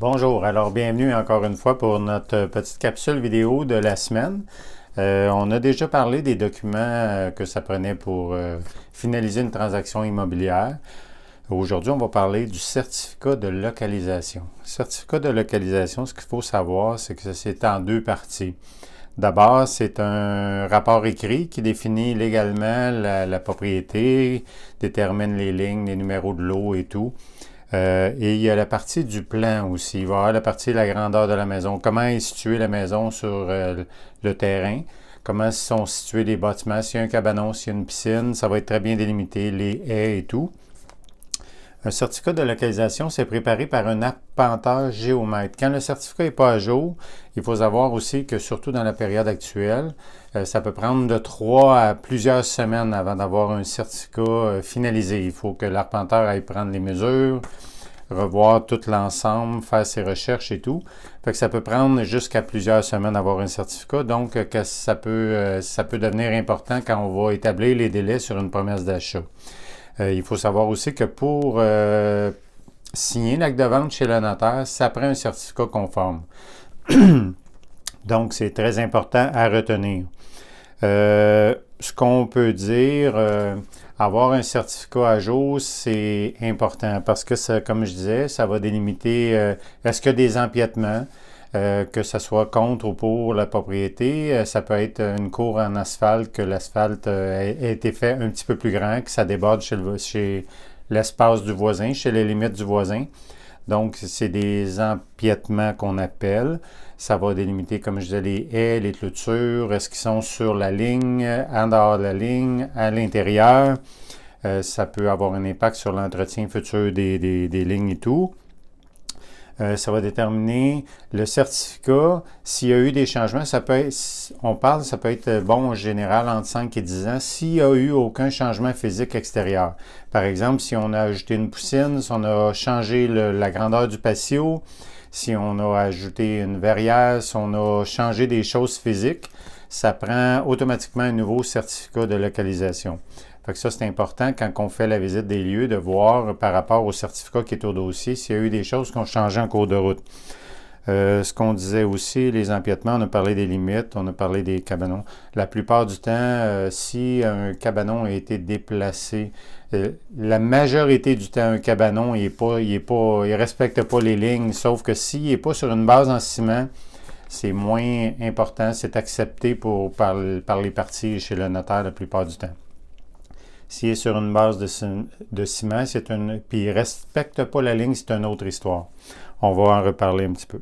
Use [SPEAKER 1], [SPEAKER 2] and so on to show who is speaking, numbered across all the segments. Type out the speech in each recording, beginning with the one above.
[SPEAKER 1] Bonjour, alors bienvenue encore une fois pour notre petite capsule vidéo de la semaine. On a déjà parlé des documents que ça prenait pour finaliser une transaction immobilière. Aujourd'hui, on va parler du certificat de localisation. Le certificat de localisation, ce qu'il faut savoir, c'est que c'est en deux parties. D'abord, c'est un rapport écrit qui définit légalement la propriété, détermine les lignes, les numéros de lot et tout. Et il y a la partie du plan aussi. Il va y avoir la partie de la grandeur de la maison. Comment est située la maison sur le terrain. Comment sont situés les bâtiments. S'il y a un cabanon, s'il y a une piscine, ça va être très bien délimité, les haies et tout. Un certificat de localisation, c'est préparé par un arpenteur géomètre. Quand le certificat n'est pas à jour, il faut savoir aussi que surtout dans la période actuelle, ça peut prendre de 3 à plusieurs semaines avant d'avoir un certificat finalisé. Il faut que l'arpenteur aille prendre les mesures, revoir tout l'ensemble, faire ses recherches et tout. Fait que ça peut prendre jusqu'à plusieurs semaines d'avoir un certificat, donc que ça peut devenir important quand on va établir les délais sur une promesse d'achat. Il faut savoir aussi que pour signer l'acte de vente chez le notaire, ça prend un certificat conforme. Donc, c'est très important à retenir. Ce qu'on peut dire, avoir un certificat à jour, c'est important parce que, ça, comme je disais, ça va délimiter est-ce qu'il y a des empiètements, que ce soit contre ou pour la propriété. Ça peut être une cour en asphalte, que l'asphalte a été fait un petit peu plus grand, que ça déborde chez l'espace du voisin, chez les limites du voisin. Donc, c'est des empiètements qu'on appelle. Ça va délimiter, comme je disais, les haies, les clôtures, est-ce qu'ils sont sur la ligne, en dehors de la ligne, à l'intérieur. Ça peut avoir un impact sur l'entretien futur des lignes et tout. Ça va déterminer le certificat. S'il y a eu des changements, ça peut être, ça peut être bon en général entre 5 et 10 ans s'il n'y a eu aucun changement physique extérieur. Par exemple, si on a ajouté une poussine, si on a changé la grandeur du patio, si on a ajouté une verrière, si on a changé des choses physiques, ça prend automatiquement un nouveau certificat de localisation. Fait que ça, c'est important quand on fait la visite des lieux de voir par rapport au certificat qui est au dossier s'il y a eu des choses qui ont changé en cours de route. Ce qu'on disait aussi, les empiètements, on a parlé des limites, on a parlé des cabanons. La plupart du temps, si un cabanon a été déplacé, la majorité du temps, un cabanon, il respecte pas les lignes, sauf que s'il n'est pas sur une base en ciment, c'est moins important, c'est accepté par les parties chez le notaire la plupart du temps. S'il est sur une base de ciment, puis il ne respecte pas la ligne, c'est une autre histoire. On va en reparler un petit peu.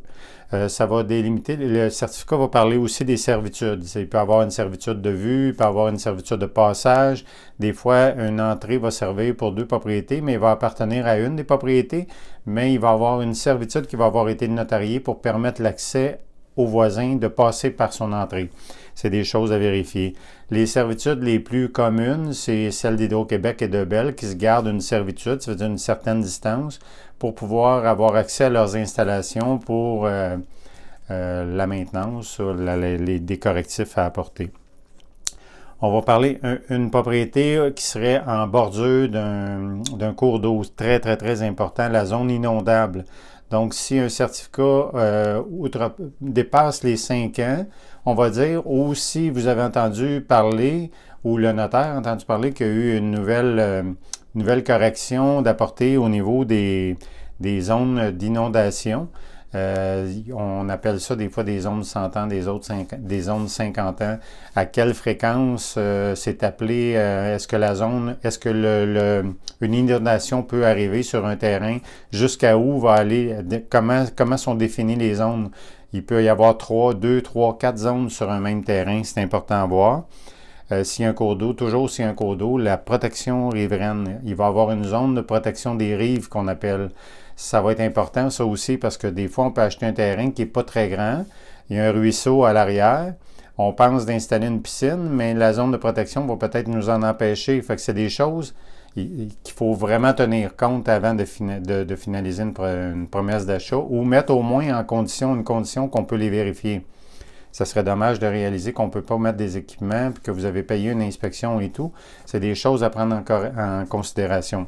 [SPEAKER 1] Ça va délimiter, le certificat va parler aussi des servitudes. Il peut y avoir une servitude de vue, il peut y avoir une servitude de passage. Des fois, une entrée va servir pour deux propriétés, mais il va appartenir à une des propriétés, mais il va y avoir une servitude qui va avoir été notariée pour permettre l'accès aux voisins de passer par son entrée. C'est des choses à vérifier. Les servitudes les plus communes, c'est celles d'Hydro-Québec et de Bell qui se gardent une servitude, ça veut dire une certaine distance, pour pouvoir avoir accès à leurs installations pour la maintenance, des correctifs à apporter. On va parler d'une propriété qui serait en bordure d'un cours d'eau très, très, très important, la zone inondable. Donc, si un certificat dépasse les 5 ans, on va dire, ou si vous avez entendu parler, ou le notaire a entendu parler qu'il y a eu une nouvelle correction d'apporter au niveau des zones d'inondation. On appelle ça des fois des zones 100 ans, des zones 50 ans. À quelle fréquence c'est appelé? Est-ce que une inondation peut arriver sur un terrain? Jusqu'à où va aller? Comment sont définies les zones? Il peut y avoir 2, 3, 4 zones sur un même terrain. C'est important à voir. S'il y a un cours d'eau, toujours s'il y a un cours d'eau, la protection riveraine. Il va y avoir une zone de protection des rives qu'on appelle. Ça va être important, ça aussi, parce que des fois, on peut acheter un terrain qui n'est pas très grand. Il y a un ruisseau à l'arrière. On pense d'installer une piscine, mais la zone de protection va peut-être nous en empêcher. Fait que c'est des choses qu'il faut vraiment tenir compte avant de finaliser une promesse d'achat ou mettre au moins une condition qu'on peut les vérifier. Ça serait dommage de réaliser qu'on ne peut pas mettre des équipements et que vous avez payé une inspection et tout. C'est des choses à prendre en considération.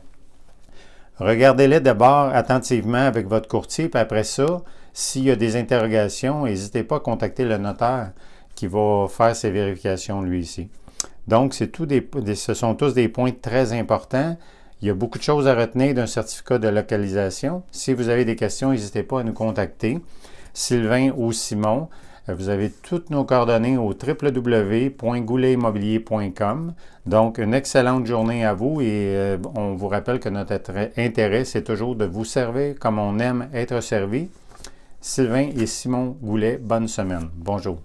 [SPEAKER 1] Regardez-les d'abord attentivement avec votre courtier, puis après ça, s'il y a des interrogations, n'hésitez pas à contacter le notaire qui va faire ces vérifications lui ici. Donc, ce sont tous des points très importants. Il y a beaucoup de choses à retenir d'un certificat de localisation. Si vous avez des questions, n'hésitez pas à nous contacter. Sylvain ou Simon, vous avez toutes nos coordonnées au www.gouletimmobilier.com. Donc, une excellente journée à vous et on vous rappelle que notre intérêt, c'est toujours de vous servir comme on aime être servi. Sylvain et Simon Goulet, bonne semaine. Bonjour.